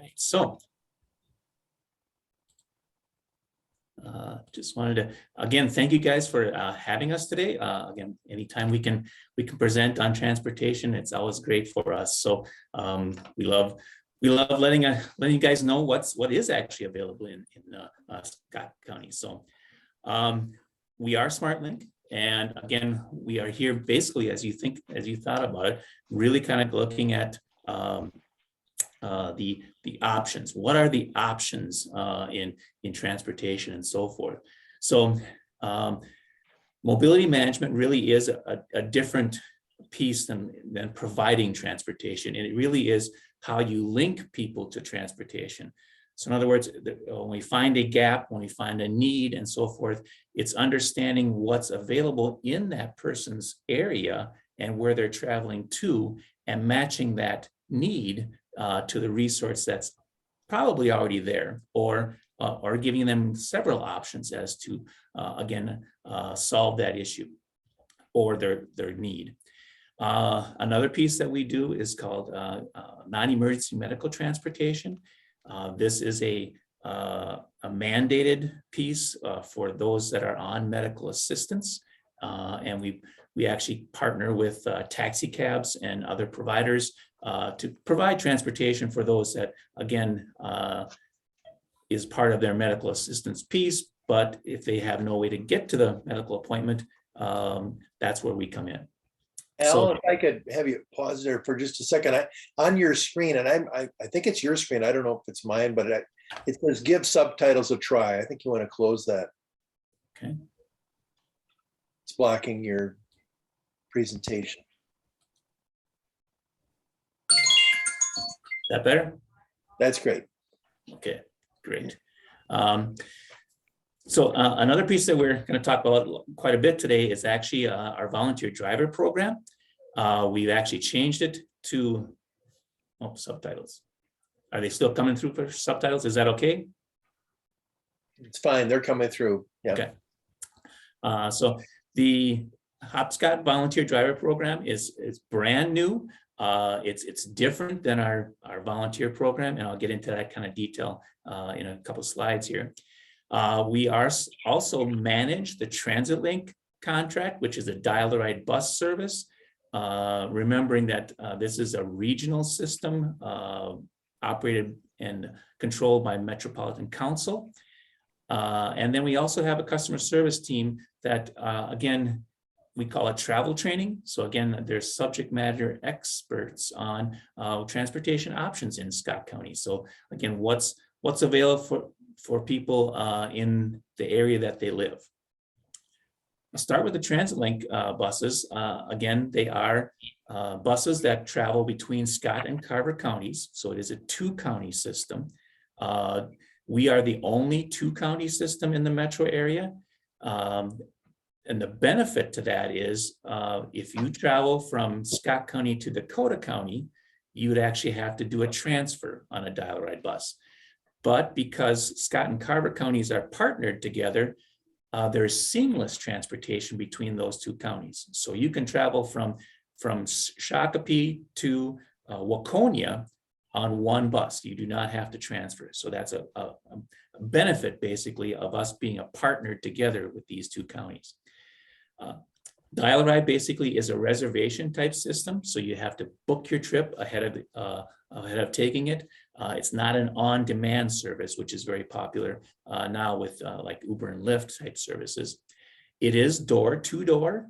right, so just wanted to again thank you guys for having us today. Again, anytime we can present on transportation, it's always great for us. So we love letting you guys know what is actually available in Scott County. So we are SmartLink, and again, we are here basically as you thought about it, really kind of looking at the options. What are the options in transportation and so forth? So mobility management really is a different piece than providing transportation, and it really is how you link people to transportation. So in other words, when we find a gap, when we find a need and so forth, it's understanding what's available in that person's area and where they're traveling to, and matching that need to the resource that's probably already there, or giving them several options as to, again, solve that issue or their need. Another piece that we do is called non-emergency medical transportation. This is a mandated piece for those that are on medical assistance, and we actually partner with taxi cabs and other providers to provide transportation for those that, again, is part of their medical assistance piece. But if they have no way to get to the medical appointment, that's where we come in. Alan, if I could have you pause there for just a second. On your screen, and I think it's your screen, I don't know if it's mine, but it says give subtitles a try. I think you want to close that. Okay. It's blocking your presentation. That better? That's great. Okay, great. So another piece that we're going to talk about quite a bit today is actually our volunteer driver program. We've actually changed it to subtitles. Are they still coming through for subtitles? Is that okay? It's fine. They're coming through. Yeah. Okay. So the Hopscotch volunteer driver program is brand new. It's different than our volunteer program, and I'll get into that kind of detail in a couple of slides here. We are also manage the TransitLink contract, which is a dial-a-ride bus service. Remembering that this is a regional system operated and controlled by Metropolitan Council. And then we also have a customer service team that, again, we call it travel training. So again, there's subject matter experts on transportation options in Scott County. So again, what's available for people in the area that they live. I'll start with the TransitLink buses. Again, they are buses that travel between Scott and Carver counties. So it is a 2-county system. We are the only 2-county system in the metro area. And the benefit to that is if you travel from Scott County to Dakota County, you would actually have to do a transfer on a dial-a-ride bus. But because Scott and Carver counties are partnered together, there's seamless transportation between those 2 counties. So you can travel from Shakopee to Waconia on one bus. You do not have to transfer. So that's a benefit basically of us being a partner together with these 2 counties. Dial-a-ride basically is a reservation type system. So you have to book your trip ahead of taking it. It's not an on-demand service, which is very popular now with like Uber and Lyft type services. It is door-to-door,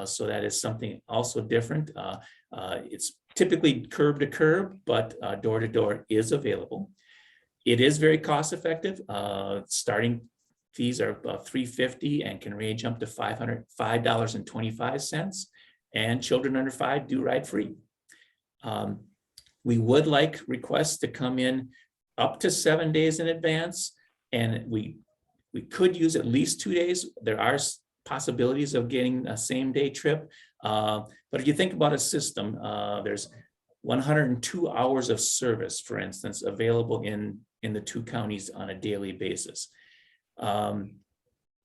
so that is something also different. It's typically curb to curb, but door-to-door is available. It is very cost-effective. Starting fees are about $350 and can range up to $505.25. And children under 5 do ride free. We would like requests to come in up to 7 days in advance, and we could use at least 2 days. There are possibilities of getting a same-day trip, but if you think about a system, there's 102 hours of service, for instance, available in the 2 counties on a daily basis.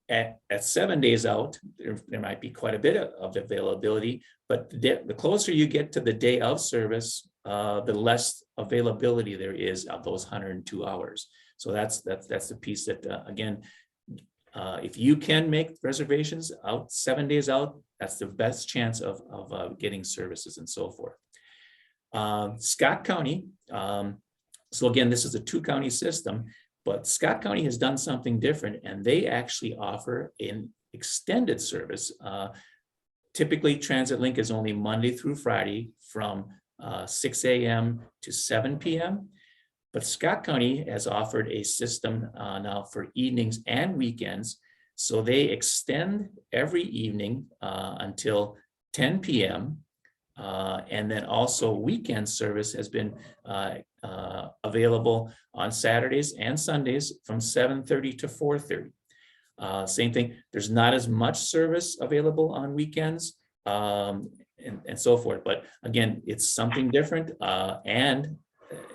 At 7 days out, there might be quite a bit of availability, but the closer you get to the day of service, the less availability there is of those 102 hours. So that's the piece that, again, if you can make reservations out 7 days out, that's the best chance of getting services and so forth. Scott County, so again, this is a 2-county system, but Scott County has done something different, and they actually offer an extended service. Typically, TransitLink is only Monday through Friday from 6 a.m. to 7 p.m. But Scott County has offered a system now for evenings and weekends. So they extend every evening until 10 p.m. And then also weekend service has been available on Saturdays and Sundays from 7:30 to 4:30. Same thing, there's not as much service available on weekends and so forth. But again, it's something different. And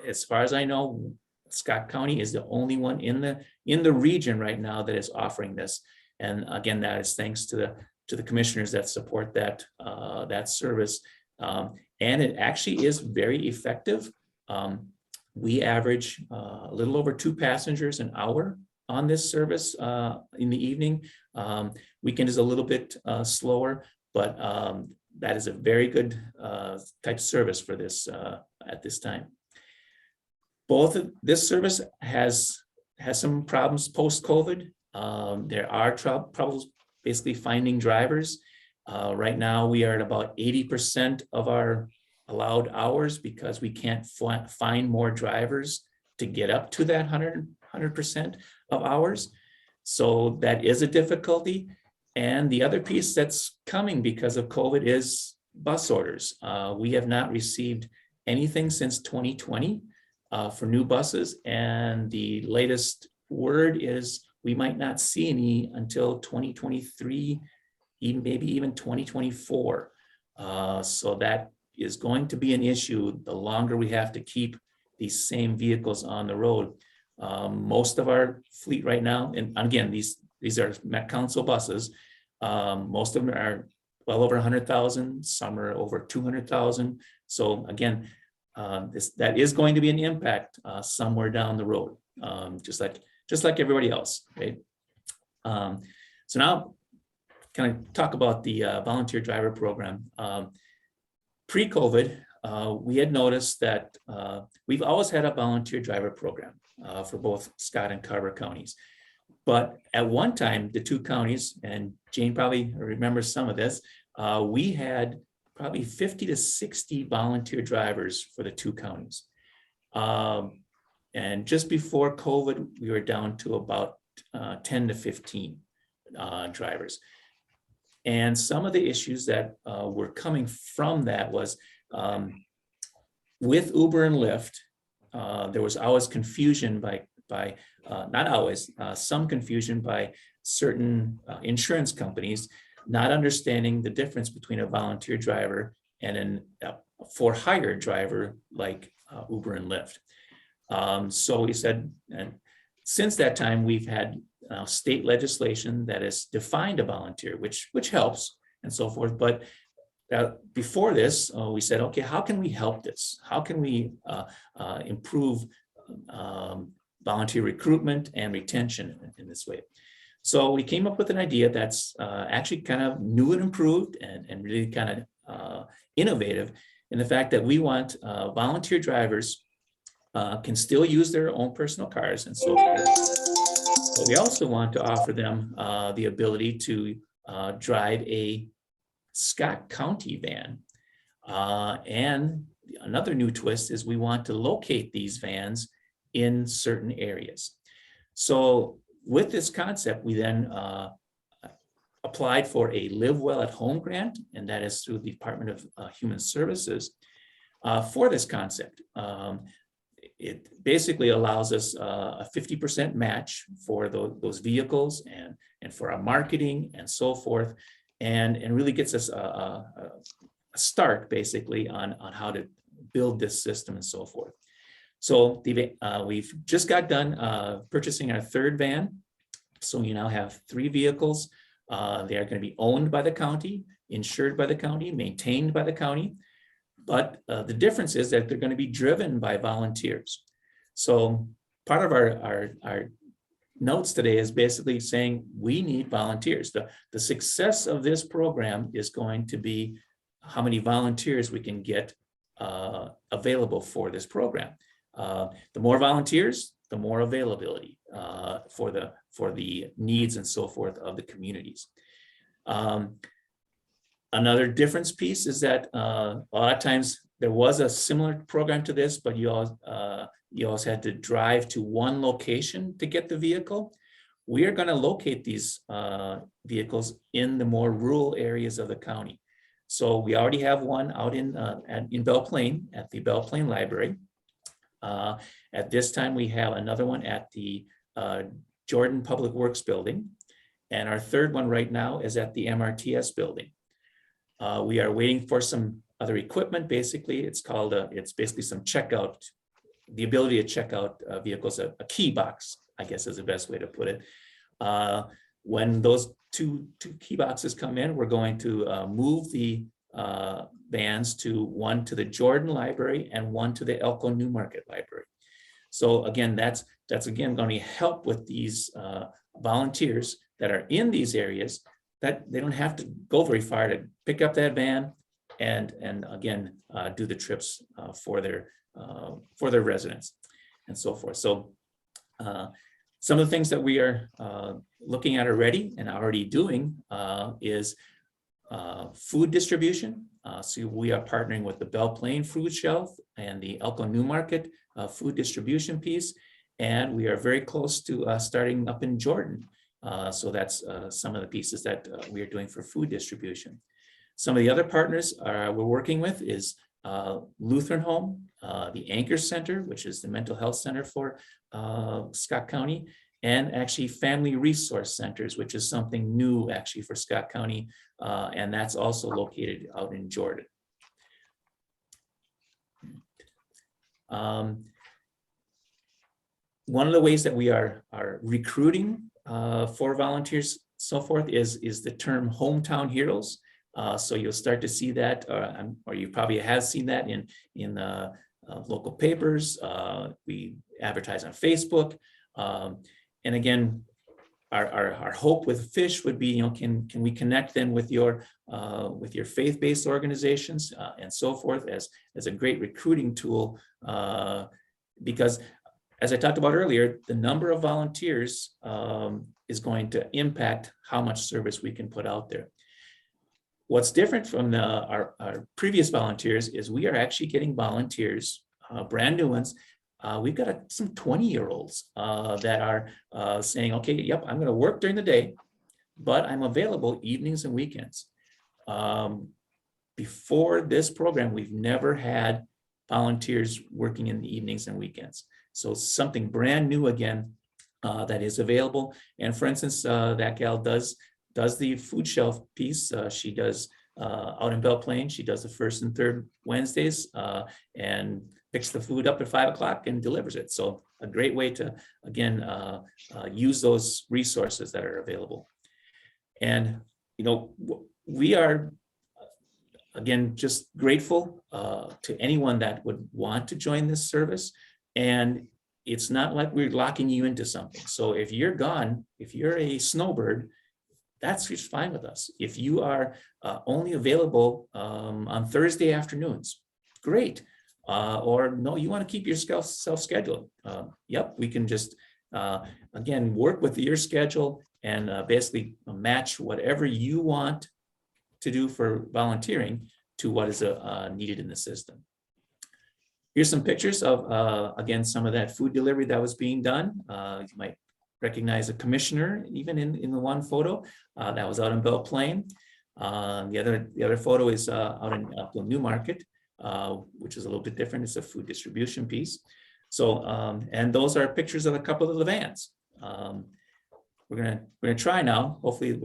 as far as I know, Scott County is the only one in the region right now that is offering this. And again, that is thanks to the commissioners that support that service. And it actually is very effective. We average a little over 2 passengers an hour on this service in the evening. Weekend is a little bit slower, but that is a very good type of service for this at this time. This service has some problems post-COVID. There are troubles basically finding drivers. Right now, we are at about 80% of our allowed hours because we can't find more drivers to get up to that 100% of hours. So that is a difficulty. And the other piece that's coming because of COVID is bus orders. We have not received anything since 2020 for new buses. And the latest word is we might not see any until 2023, maybe even 2024. So that is going to be an issue the longer we have to keep these same vehicles on the road. Most of our fleet right now, and again, these are Met Council buses. Most of them are well over 100,000. Some are over 200,000. So again, that is going to be an impact somewhere down the road, just like everybody else, right? So now, can I talk about the volunteer driver program? Pre-COVID, we had noticed that we've always had a volunteer driver program for both Scott and Carver counties. But at one time, the 2 counties, and Jane probably remembers some of this, we had probably 50 to 60 volunteer drivers for the 2 counties. And just before COVID, we were down to about 10 to 15 drivers. And some of the issues that were coming from that was with Uber and Lyft, there was always confusion by not always, some confusion by certain insurance companies not understanding the difference between a volunteer driver and a for-hire driver like Uber and Lyft. So we said, and since that time, we've had state legislation that has defined a volunteer, which helps and so forth. But before this, we said, okay, how can we help this? How can we improve volunteer recruitment and retention in this way? So we came up with an idea that's actually kind of new and improved and really kind of innovative in the fact that we want volunteer drivers can still use their own personal cars and so forth. But we also want to offer them the ability to drive a Scott County van. And another new twist is we want to locate these vans in certain areas. So with this concept, we then applied for a Live Well at Home grant, and that is through the Department of Human Services for this concept. It basically allows us a 50% match for those vehicles and for our marketing and so forth, and really gets us a start basically on how to build this system and so forth. So we've just got done purchasing our 3rd van. So we now have 3 vehicles. They are going to be owned by the county, insured by the county, maintained by the county. But the difference is that they're going to be driven by volunteers. So part of our notes today is basically saying we need volunteers. The success of this program is going to be how many volunteers we can get available for this program. The more volunteers, the more availability for the needs and so forth of the communities. Another difference piece is that a lot of times there was a similar program to this, but you also had to drive to one location to get the vehicle. We are going to locate these vehicles in the more rural areas of the county. So we already have one out in Belle Plaine at the Belle Plaine Library. At this time, we have another one at the Jordan Public Works Building. And our third one right now is at the MRTS building. We are waiting for some other equipment. Basically, it's basically some checkout, the ability to check out vehicles, a key box, I guess is the best way to put it. When those two key boxes come in, we're going to move the vans one to the Jordan Library and one to the Elko New Market Library. So again, that's again going to help with these volunteers that are in these areas, that they don't have to go very far to pick up that van and again do the trips for their residents and so forth. So some of the things that we are looking at already and already doing is food distribution. So we are partnering with the Belle Plaine Food Shelf and the Elko New Market food distribution piece, and we are very close to starting up in Jordan. So that's some of the pieces that we are doing for food distribution. Some of the other partners we're working with is Lutheran Home, the Anchor Center, which is the mental health center for Scott County, and actually Family Resource Centers, which is something new actually for Scott County, and that's also located out in Jordan. One of the ways that we are recruiting for volunteers, so forth, is the term hometown heroes. So you'll start to see that, or you probably have seen that in local papers. We advertise on Facebook, and again, our hope with FISH would be, can we connect then with your faith-based organizations and so forth as a great recruiting tool, because as I talked about earlier, the number of volunteers is going to impact how much service we can put out there. What's different from our previous volunteers is we are actually getting volunteers, brand new ones. We've got some 20-year-olds that are saying, okay, yep, I'm going to work during the day, but I'm available evenings and weekends. Before this program, we've never had volunteers working in the evenings and weekends. So something brand new again that is available. And for instance, that gal does the food shelf piece. She does out in Belle Plaine. She does the first and third Wednesdays and picks the food up at 5 o'clock and delivers it. So a great way to, again, use those resources that are available. And, we are, again, just grateful to anyone that would want to join this service. And it's not like we're locking you into something. So if you're gone, if you're a snowbird, that's just fine with us. If you are only available on Thursday afternoons, great. Or no, you want to keep yourself self-scheduled. Yep, we can just, again, work with your schedule and basically match whatever you want to do for volunteering to what is needed in the system. Here's some pictures of, again, some of that food delivery that was being done. You might recognize a commissioner even in the one photo that was out in Belle Plaine. The other photo is out in Elko New Market, which is a little bit different. It's a food distribution piece. So, and those are pictures of a couple of the vans. We're gonna try now. Hopefully,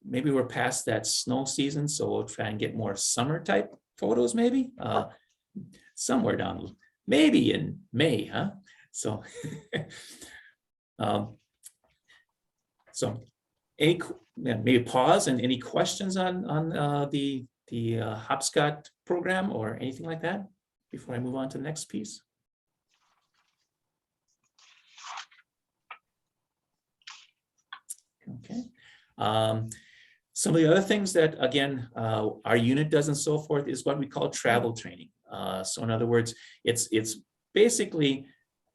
maybe we're past that snow season, so we'll try and get more summer type photos, maybe somewhere down, maybe in May, huh? So, so maybe pause and any questions on the Hopscotch program or anything like that before I move on to the next piece? Okay. Some of the other things that, again, our unit does and so forth is what we call travel training. So in other words, it's basically,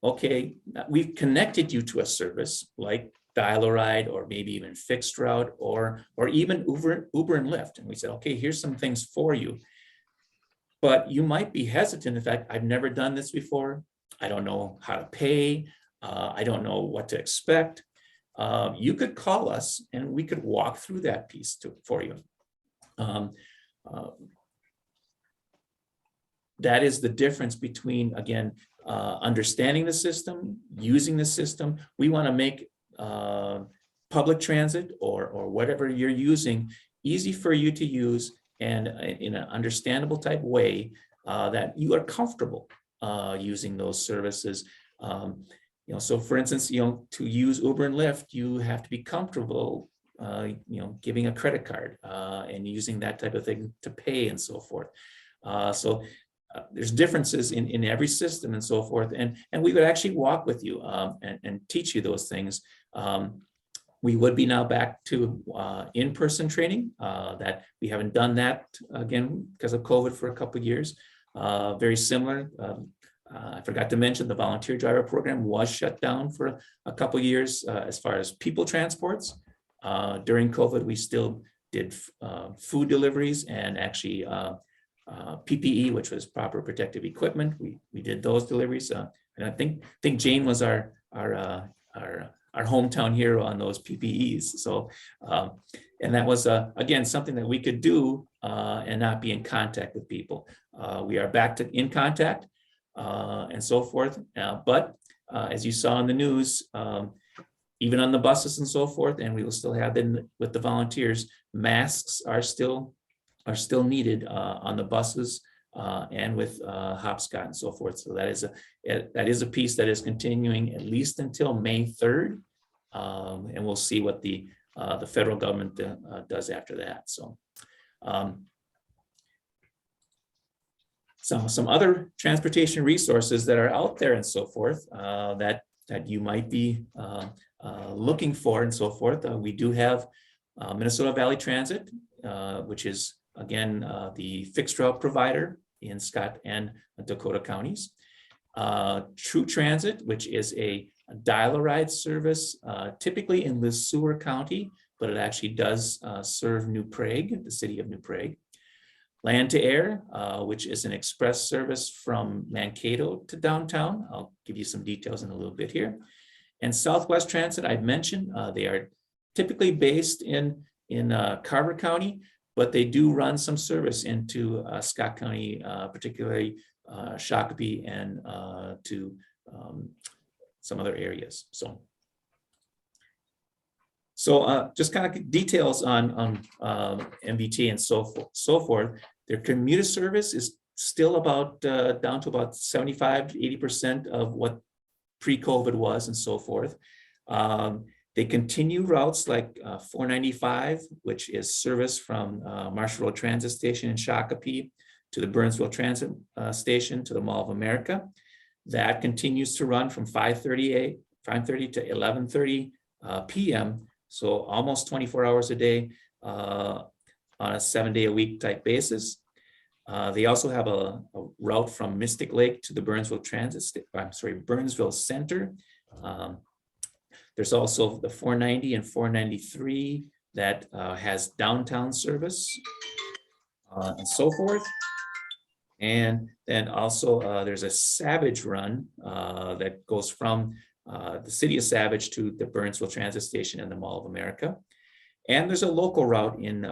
okay, we've connected you to a service like Dial-A-Ride or maybe even Fixed Route or even Uber and Lyft. And we said, okay, here's some things for you. But you might be hesitant. In fact, I've never done this before. I don't know how to pay. I don't know what to expect. You could call us and we could walk through that piece for you. That is the difference between, again, understanding the system, using the system. We want to make public transit or whatever you're using easy for you to use and in an understandable type way that you are comfortable using those services. So for instance, to use Uber and Lyft, you have to be comfortable, giving a credit card and using that type of thing to pay and so forth. There's differences in every system and so forth. And we would actually walk with you and teach you those things. We would be now back to in-person training that we haven't done that again because of COVID for a couple of years. Very similar. I forgot to mention the volunteer driver program was shut down for a couple of years as far as people transports. During COVID, we still did food deliveries and actually PPE, which was proper protective equipment. We did those deliveries. And I think Jane was our hometown hero on those PPEs. So, and that was, again, something that we could do and not be in contact with people. We are back in contact and so forth. But as you saw in the news, even on the buses and so forth, and we will still have them with the volunteers, masks are still needed on the buses and with Hopscotch and so forth. So that is a piece that is continuing at least until May 3rd. And we'll see what the federal government does after that. So some other transportation resources that are out there and so forth that you might be looking for and so forth. We do have Minnesota Valley Transit, which is, again, the fixed route provider in Scott and Dakota counties. True Transit, which is a Dial-A-Ride service, typically in Le Sueur County, but it actually does serve New Prague, the city of New Prague. Land to Air, which is an express service from Mankato to downtown. I'll give you some details in a little bit here. And Southwest Transit, I've mentioned, they are typically based in Carver County, but they do run some service into Scott County, particularly Shakopee and to some other areas. So just kind of details on MVT and so forth. Their commuter service is still about down to about 75 to 80% of what pre-COVID was and so forth. They continue routes like 495, which is service from Marshall Road Transit Station in Shakopee to the Burnsville Transit Station to the Mall of America. That continues to run from 5:30 to 11:30 p.m. So almost 24 hours a day on a 7-day-a-week type basis. They also have a route from Mystic Lake to the Burnsville Burnsville Center. There's also the 490 and 493 that has downtown service and so forth. And then also there's a Savage run that goes from the city of Savage to the Burnsville Transit Station and the Mall of America. And there's a local route in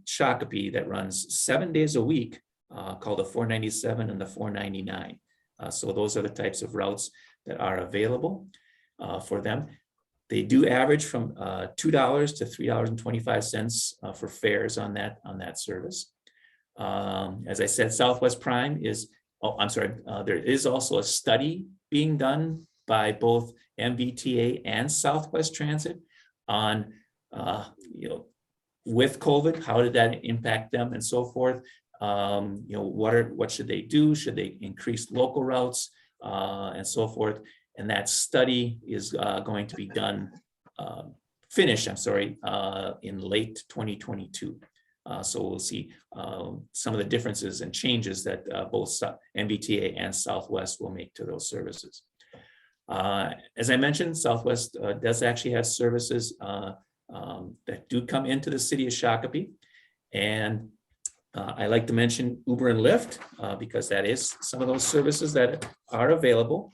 Shakopee that runs 7 days a week called the 497 and the 499. So those are the types of routes that are available for them. They do average from $2 to $3.25 for fares on that service. As I said, Southwest Prime is, there is also a study being done by both MVTA and Southwest Transit on with COVID, how did that impact them and so forth? What should they do? Should they increase local routes and so forth? And that study is going to be done, finished, I'm sorry, in late 2022. So we'll see some of the differences and changes that both MBTA and Southwest will make to those services. As I mentioned, Southwest does actually have services that do come into the city of Shakopee. And I like to mention Uber and Lyft because that is some of those services that are available.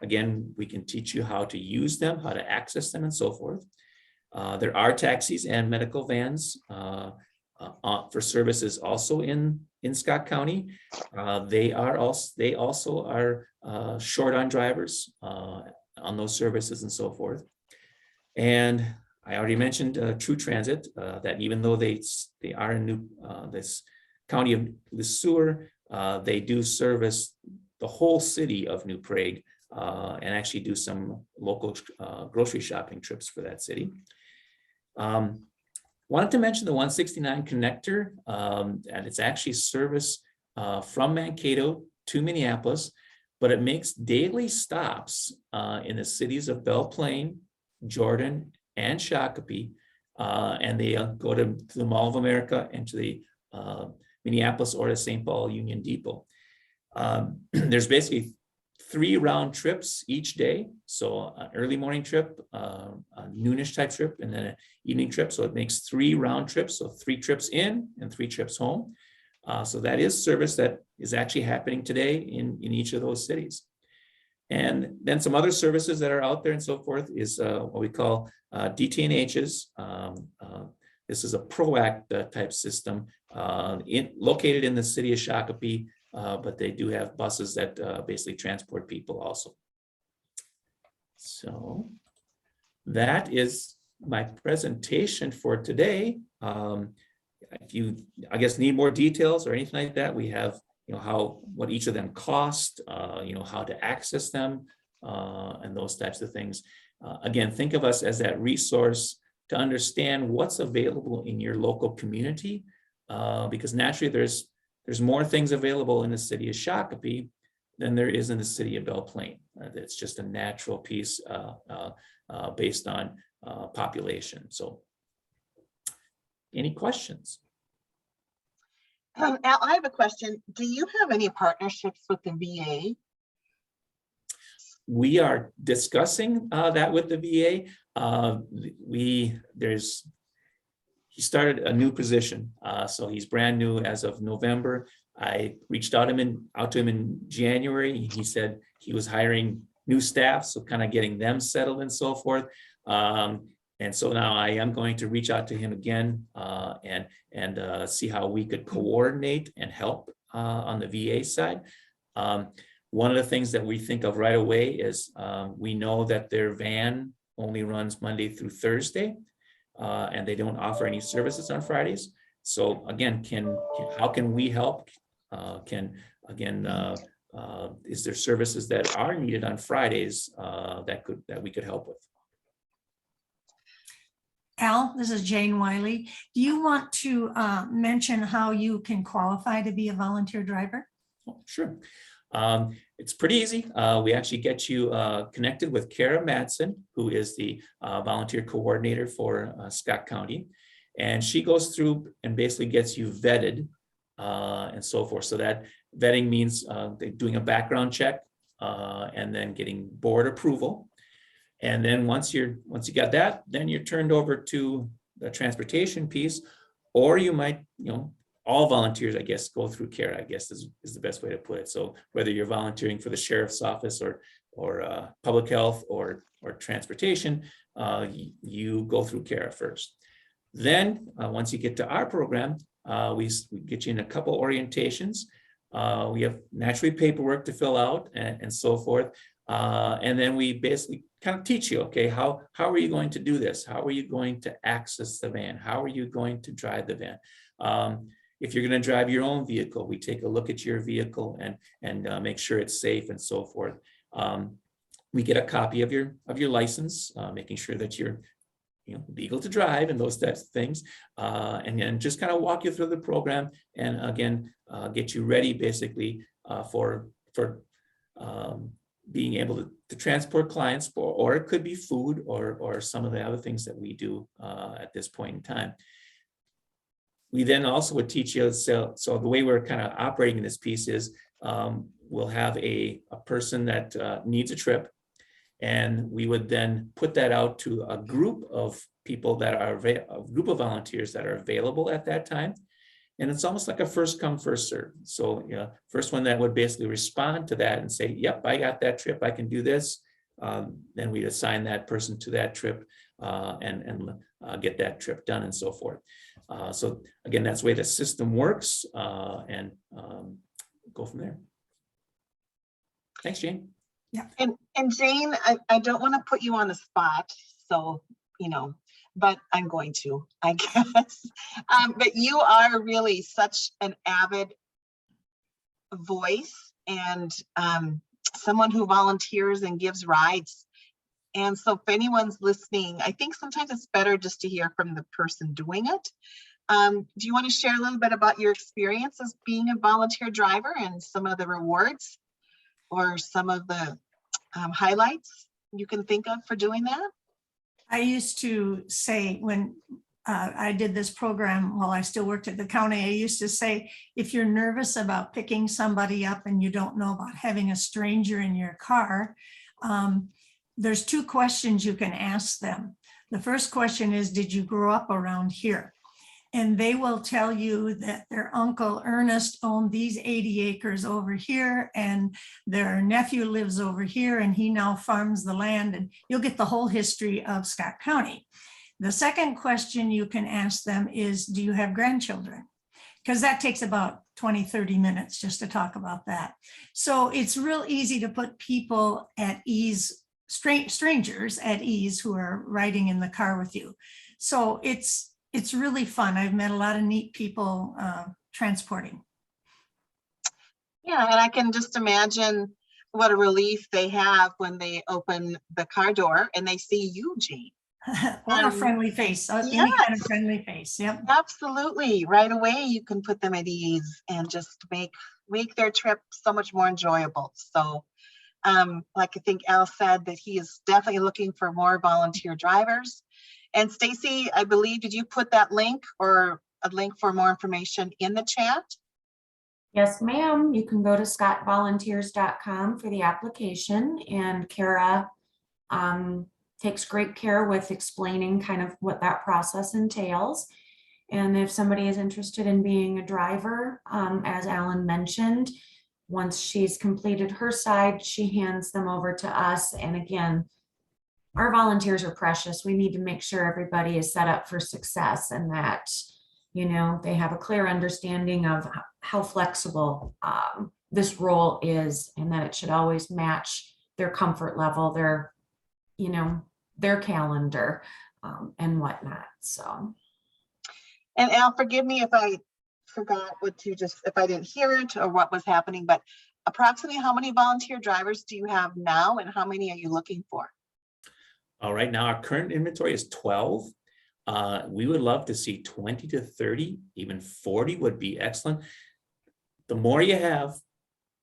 Again, we can teach you how to use them, how to access them, and so forth. There are taxis and medical vans for services also in Scott County. They also are short on drivers on those services and so forth. And I already mentioned True Transit, that even though they are in this county of Le Sueur, they do service the whole city of New Prague and actually do some local grocery shopping trips for that city. Wanted to mention the 169 connector, and it's actually service from Mankato to Minneapolis, but it makes daily stops in the cities of Belle Plaine, Jordan, and Shakopee, and they go to the Mall of America and to the Minneapolis or the St. Paul Union Depot. There's basically 3 round trips each day. So an early morning trip, a noonish type trip, and then an evening trip. So it makes 3 round trips. So 3 trips in and 3 trips home. So that is service that is actually happening today in each of those cities. And then some other services that are out there and so forth is what we call DTNHs. This is a PROACT type system located in the city of Shakopee, but they do have buses that basically transport people also. So that is my presentation for today. If you, I guess, need more details or anything like that, we have, what each of them cost, how to access them, and those types of things. Again, think of us as that resource to understand what's available in your local community, because naturally there's more things available in the city of Shakopee than there is in the city of Belle Plaine. It's just a natural piece based on population. So, any questions? Al, I have a question. Do you have any partnerships with the VA? We are discussing that with the VA. He started a new position, so he's brand new as of November. I reached out to him in January. He said he was hiring new staff, so kind of getting them settled and so forth. And so now I am going to reach out to him again and see how we could coordinate and help on the VA side. One of the things that we think of right away is we know that their van only runs Monday through Thursday, and they don't offer any services on Fridays. So again, how can we help? Is there services that are needed on Fridays that we could help with? Al, this is Jane Wiley. Do you want to mention how you can qualify to be a volunteer driver? Oh, sure. It's pretty easy. We actually get you connected with Kara Madsen, who is the volunteer coordinator for Scott County. And she goes through and basically gets you vetted and so forth. So that vetting means they're doing a background check and then getting board approval. And then once you got that, then you're turned over to the transportation piece, or you might, all volunteers, I guess, go through CARE, I guess is the best way to put it. So whether you're volunteering for the sheriff's office or public health or transportation, you go through CARE first. Then once you get to our program, we get you in a couple orientations. We have naturally paperwork to fill out and so forth. And then we basically kind of teach you, okay, how are you going to do this? How are you going to access the van? How are you going to drive the van? If you're going to drive your own vehicle, we take a look at your vehicle and make sure it's safe and so forth. We get a copy of your license, making sure that you're legal to drive and those types of things. And then just kind of walk you through the program and again, get you ready basically for being able to transport clients, or it could be food or some of the other things that we do at this point in time. We then also would teach you, so the way we're kind of operating this piece is we'll have a person that needs a trip, and we would then put that out to a group of people that are, a group of volunteers that are available at that time. And it's almost like a first come, first serve. So, first one that would basically respond to that and say, yep, I got that trip, I can do this. Then we'd assign that person to that trip and get that trip done and so forth. So again, that's the way the system works, and go from there. Thanks, Jane. And Jane, I don't want to put you on the spot, so, but I'm going to, I guess. But you are really such an avid voice and someone who volunteers and gives rides. And so if anyone's listening, I think sometimes it's better just to hear from the person doing it. Do you want to share a little bit about your experience as being a volunteer driver and some of the rewards or some of the highlights you can think of for doing that? I used to say when I did this program while I still worked at the county, I used to say, if you're nervous about picking somebody up and you don't know about having a stranger in your car, there's two questions you can ask them. The first question is, did you grow up around here? And they will tell you that their uncle Ernest owned these 80 acres over here, and their nephew lives over here, and he now farms the land, and you'll get the whole history of Scott County. The second question you can ask them is, do you have grandchildren? Because that takes about 20, 30 minutes just to talk about that. So it's real easy to put people at ease, strangers at ease who are riding in the car with you. So it's really fun. I've met a lot of neat people transporting. Yeah, and I can just imagine what a relief they have when they open the car door and they see you, Jane. Or a friendly face, any kind of friendly face. Yep. Absolutely. Right away, you can put them at ease and just make their trip so much more enjoyable. So like I think Al said, that he is definitely looking for more volunteer drivers. And Stacy, I believe, did you put that link or a link for more information in the chat? Yes, ma'am. You can go to scottvolunteers.com for the application, and Kara takes great care with explaining kind of what that process entails. And if somebody is interested in being a driver, as Alan mentioned, once she's completed her side, she hands them over to us. And again, our volunteers are precious. We need to make sure everybody is set up for success and that, they have a clear understanding of how flexible this role is, and that it should always match their comfort level, their calendar and whatnot. So. And Al, forgive me if I forgot if I didn't hear it or what was happening, but approximately how many volunteer drivers do you have now and how many are you looking for? Right now, our current inventory is 12. We would love to see 20 to 30, even 40 would be excellent. The more you have,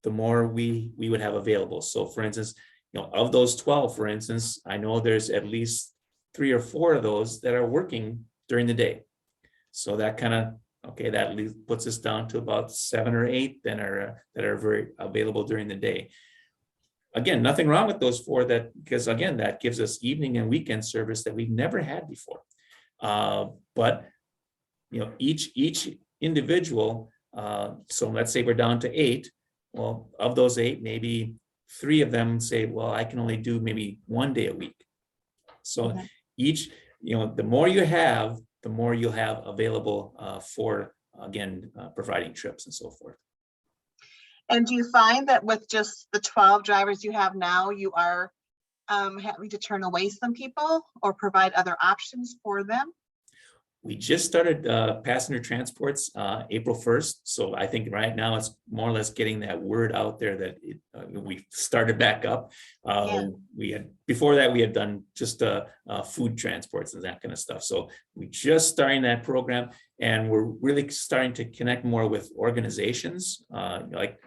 the more we would have available. So for instance, of those 12, for instance, I know there's at least 3 or 4 of those that are working during the day. So that kind of, that puts us down to about 7 or 8 that are very available during the day. Again, nothing wrong with those 4 because again, that gives us evening and weekend service that we've never had before. But each individual, so let's say we're down to 8. Well, of those 8, maybe 3 of them say, well, I can only do maybe 1 day a week. So each, the more you have, the more you'll have available for, again, providing trips and so forth. And do you find that with just the 12 drivers you have now, you are having to turn away some people or provide other options for them? We just started passenger transports April 1st. So I think right now it's more or less getting that word out there that we started back up. Yeah. We had, before that, we had done just food transports and that kind of stuff. So we just starting that program, and we're really starting to connect more with organizations like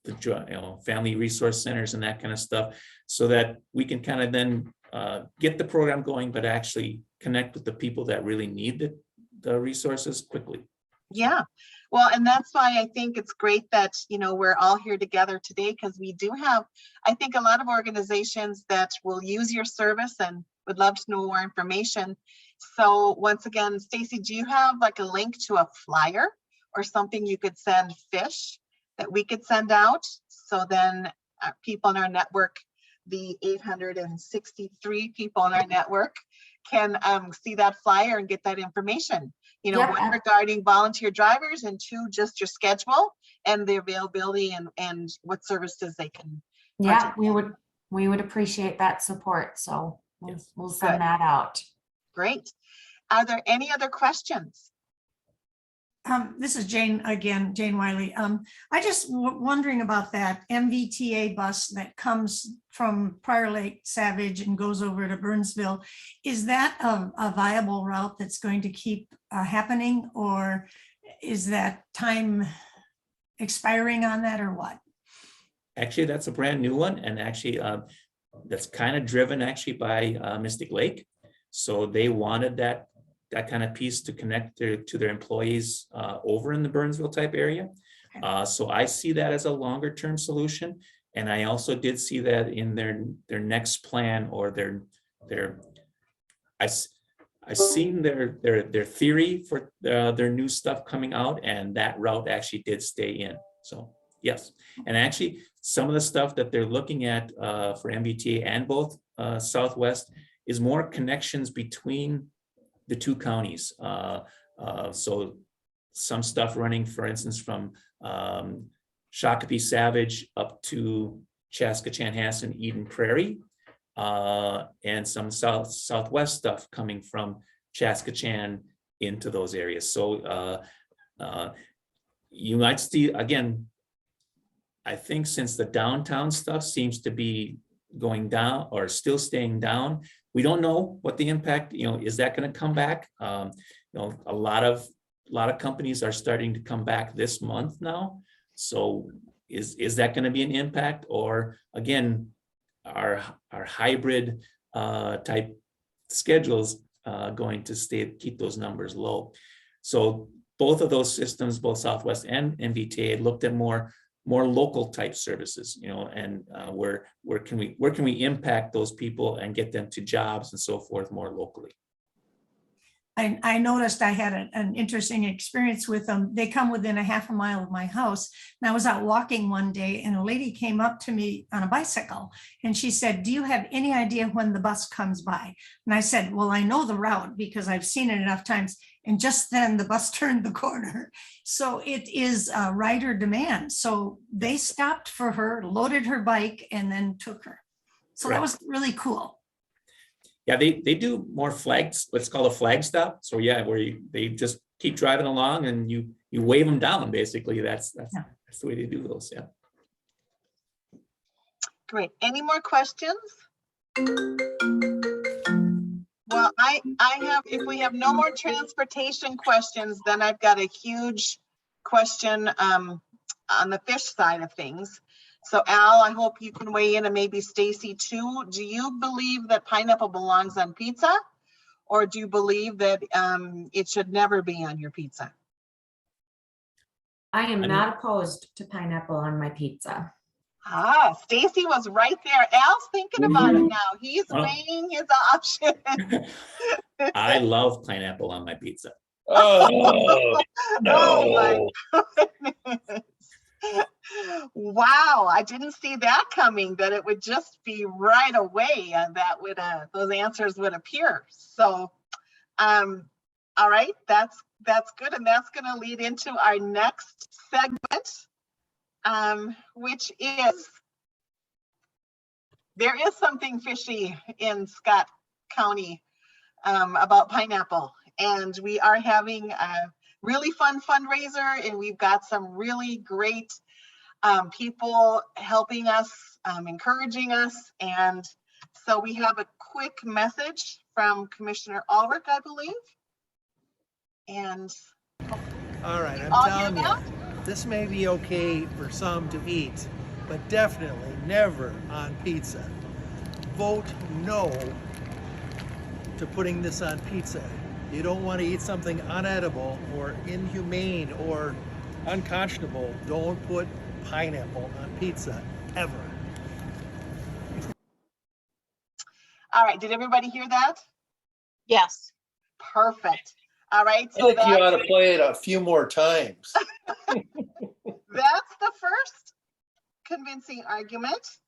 the family resource centers and that kind of stuff, so that we can kind of then get the program going, but actually connect with the people that really need the resources quickly. Yeah, well, and that's why I think it's great that, you know, we're all here together today, because we do have, I think, a lot of organizations that will use your service and would love to know more information. So once again, Stacy, do you have like a link to a flyer or something you could send Fish that we could send out? So then people in our network, the 863 people in our network, can see that flyer and get that information, you know, Yep. one regarding volunteer drivers, and two, just your schedule and the availability and what services they can. Yeah, we would appreciate that support. So Yes. we'll send Good. that out. Great. Are there any other questions? This is Jane again, Jane Wiley. I just wondering about that MVTA bus that comes from Prior Lake Savage and goes over to Burnsville. Is that a viable route that's going to keep happening, or is that time expiring on that, or what? Actually, that's a brand new one, and actually that's kind of driven actually by Mystic Lake. So they wanted that kind of piece to connect to their employees over in the Burnsville type area. So I see that as a longer term solution. And I also did see that in their next plan, or I've seen their theory for their new stuff coming out, and that route actually did stay in. So yes, and actually some of the stuff that they're looking at for MBTA and both Southwest is more connections between the two counties. So some stuff running, for instance, from Shakopee Savage up to Chaska, Chanhassen, Eden Prairie, and some southwest stuff coming from Chaska, Chan into those areas. So you might see, again, I think since the downtown stuff seems to be going down or still staying down, we don't know what the impact, is that going to come back? A lot of companies are starting to come back this month now. So is that going to be an impact, or again, our hybrid type schedules going to keep those numbers low? So both of those systems, both Southwest and MBTA, looked at more local type services, and where can we impact those people and get them to jobs and so forth more locally. I noticed I had an interesting experience with them. They come within a half a mile of my house. And I was out walking one day, and a lady came up to me on a bicycle, and she said, "Do you have any idea when the bus comes by?" And I said, "Well, I know the route because I've seen it enough times." And just then the bus turned the corner. So it is rider demand. So they stopped for her, loaded her bike, and then took her. So that was really cool. Yeah, they do more flags, what's called a flag stop. So yeah, where they just keep driving along and you wave them down, basically. That's the way they do those. Yeah. Great. Any more questions? Well, I have, if we have no more transportation questions, then I've got a huge question on the Fish side of things. So Al, I hope you can weigh in, and maybe Stacy too. Do you believe that pineapple belongs on pizza, or do you believe that it should never be on your pizza? I am not opposed to pineapple on my pizza. Ah, Stacy was right there. Al's thinking about it now. He's weighing his option. I love pineapple on my pizza. Oh, no. Oh my goodness. Wow, I didn't see that coming, that it would just be right away and that would those answers would appear. So all right, that's good, and that's going to lead into our next segment, which is, there is something fishy in Scott County about pineapple, And we are having a really fun fundraiser, and we've got some really great people helping us, encouraging us. And so we have a quick message from Commissioner Ulrich, I believe. And All right, You I'm all hear telling you, that? this may be okay for some to eat, but definitely never on pizza. Vote no to putting this on pizza. You don't want to eat something unedible or inhumane or unconscionable. Don't put pineapple on pizza, ever. all right, did everybody hear that? Yes. Perfect. All right, I so think you ought that's to play it a few more times. the first convincing argument.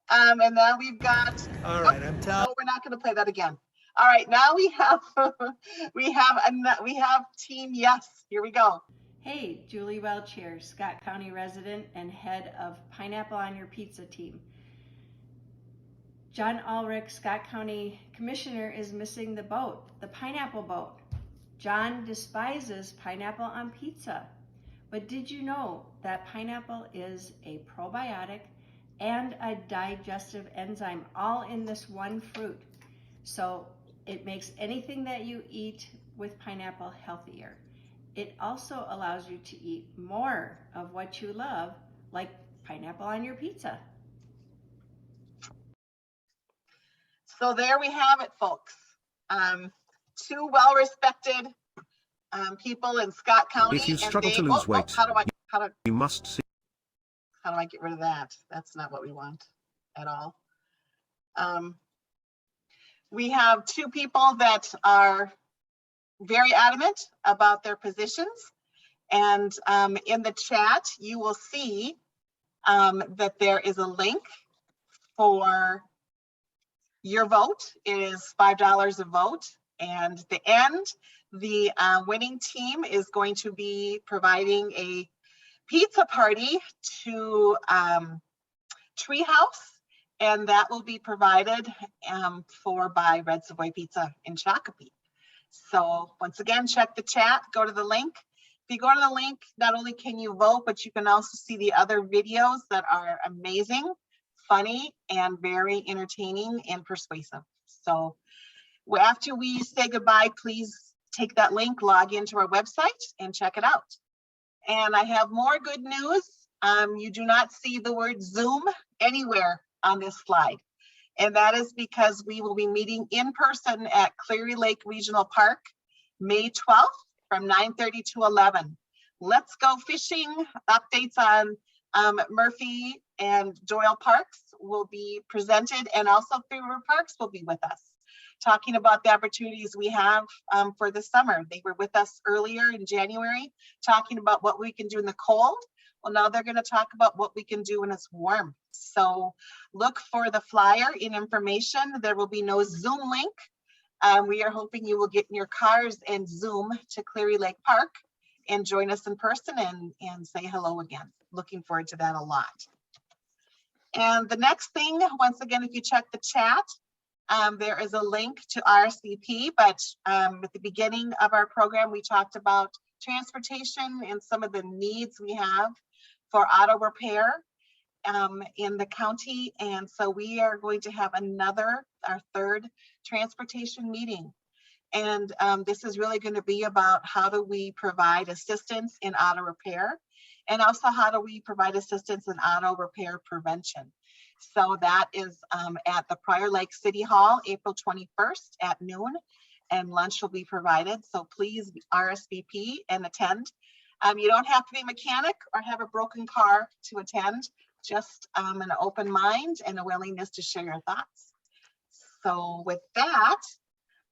And now we've got, All right, I'm telling no, we're not gonna play that again. All right, now we have, we have team yes, here we go. Hey, Julie Welch here, Scott County resident and head of Pineapple on Your Pizza team. John Ulrich, Scott County Commissioner, is missing the boat, the pineapple boat. John despises pineapple on pizza. But did you know that pineapple is a probiotic and a digestive enzyme all in this one fruit? So it makes anything that you eat with pineapple healthier. It also allows you to eat more of what you love, like pineapple on your pizza. So there we have it, folks. Two well-respected people in Scott County. If you and struggle they- to lose weight, how do you must see. I get rid of that? That's not what we want at all. We have two people that are very adamant about their positions. And in the chat, you will see that there is a link for your vote. It is $5 a vote. And the winning team is going to be providing a pizza party to Treehouse, and that will be provided by Red Savoy Pizza in Shakopee. So once again, check the chat, go to the link. If you go to the link, not only can you vote, but you can also see the other videos that are amazing, funny, and very entertaining and persuasive. So after we say goodbye, please take that link, log into our website and check it out. And I have more good news. You do not see the word Zoom anywhere on this slide. And that is because we will be meeting in person at Cleary Lake Regional Park, May 12th from 9:30 to 11. Let's Go Fishing updates on Murphy and Doyle Parks will be presented, and also Three River Parks will be with us, talking about the opportunities we have for the summer. They were with us earlier in January, talking about what we can do in the cold. Well, now they're going to talk about what we can do when it's warm. So look for the flyer in information. There will be no Zoom link. We are hoping you will get in your cars and Zoom to Cleary Lake Park and join us in person and say hello again. Looking forward to that a lot. And the next thing, once again, if you check the chat, there is a link to RSVP, but at the beginning of our program, we talked about transportation and some of the needs we have for auto repair in the county. And so we are going to have our third transportation meeting. And this is really going to be about how do we provide assistance in auto repair, and also how do we provide assistance in auto repair prevention. So that is at the Prior Lake City Hall, April 21st at noon, and lunch will be provided. So please RSVP and attend. You don't have to be a mechanic or have a broken car to attend, just an open mind and a willingness to share your thoughts. So with that,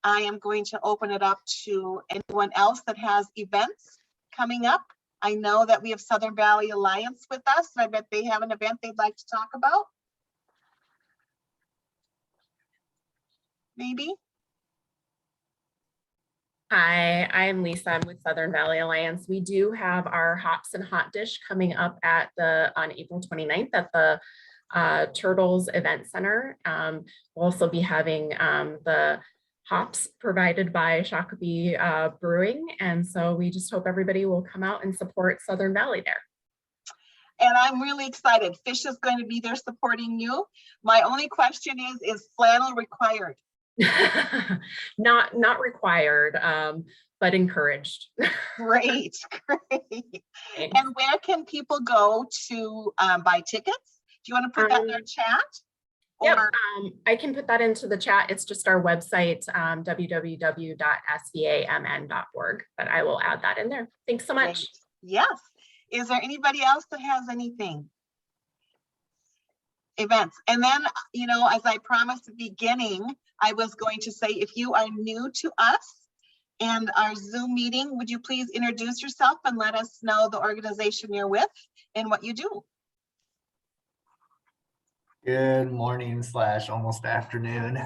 I am going to open it up to anyone else that has events coming up. I know that we have Southern Valley Alliance with us, and I bet they have an event they'd like to talk about. Maybe. Hi, I'm Lisa. I'm with Southern Valley Alliance. We do have our Hops and Hot Dish coming up on April 29th at the Turtles Event Center. We'll also be having the hops provided by Shakopee Brewing. And so we just hope everybody will come out and support Southern Valley there. And I'm really excited. Fish is going to be there supporting you. My only question is flannel required? Not required, but encouraged. Great, great. Thanks. And where can people go to buy tickets? Do you want to put that in our chat? Yep, Or- I can put that into the chat. It's just our website, www.svamn.org, but I will add that in there. Thanks so much. Great. Yes. Is there anybody else that has anything? Events. And then, you know, as I promised at the beginning, I was going to say, if you are new to us and our Zoom meeting, would you please introduce yourself and let us know the organization you're with and what you do? Good morning / almost afternoon.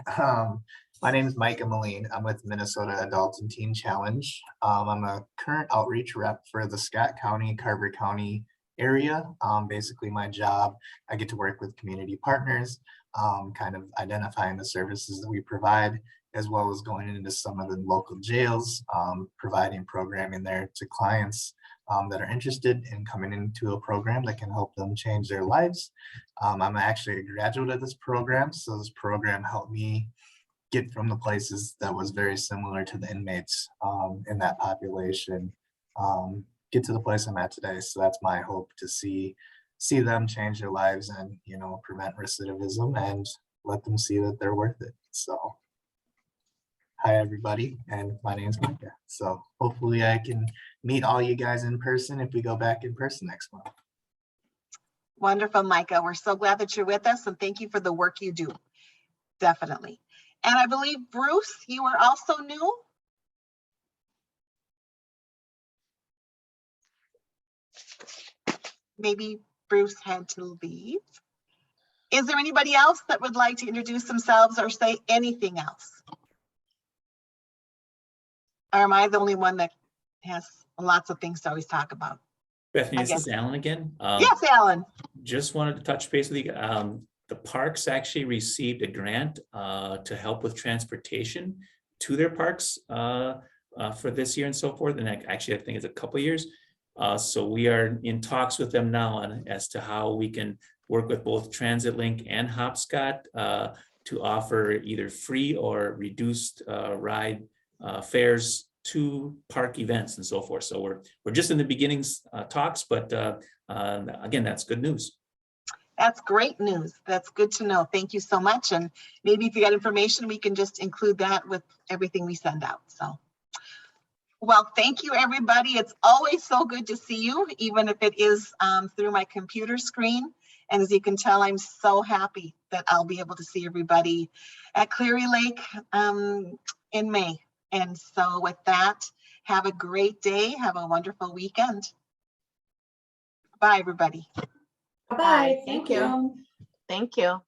My name is Micah Moline. I'm with Minnesota Adult and Teen Challenge. I'm a current outreach rep for the Scott County, Carver County area. Basically my job, I get to work with community partners, kind of identifying the services that we provide, as well as going into some of the local jails, providing programming there to clients that are interested in coming into a program that can help them change their lives. I'm actually a graduate of this program, so this program helped me get from the places that was very similar to the inmates in that population, get to the place I'm at today. So that's my hope, to see them change their lives and, you know, prevent recidivism and let them see that they're worth it. So hi everybody, and my name's Micah. So hopefully I can meet all you guys in person if we go back in person next month. Wonderful, Micah. We're so glad that you're with us and thank you for the work you do. Definitely. And I believe, Bruce, you are also new. Maybe Bruce had to leave. Is there anybody else that would like to introduce themselves or say anything else? Or am I the only one that has lots of things to always talk about? Bethany, I this is guess. Alan again. Yes, Alan. Just wanted to touch base with you. The parks actually received a grant to help with transportation to their parks for this year and so forth. And actually, I think it's a couple of years. So we are in talks with them now as to how we can work with both TransitLink and Hopscotch to offer either free or reduced ride fares to park events and so forth. So we're just in the beginnings talks, but again, that's good news. That's great news. That's good to know. Thank you so much. And maybe if you got information, we can just include that with everything we send out. So, well, thank you, everybody. It's always so good to see you, even if it is through my computer screen. And as you can tell, I'm so happy that I'll be able to see everybody at Cleary Lake in May. And so with that, have a great day. Have a wonderful weekend. Bye, everybody. Bye-bye. Thank you. Thank you.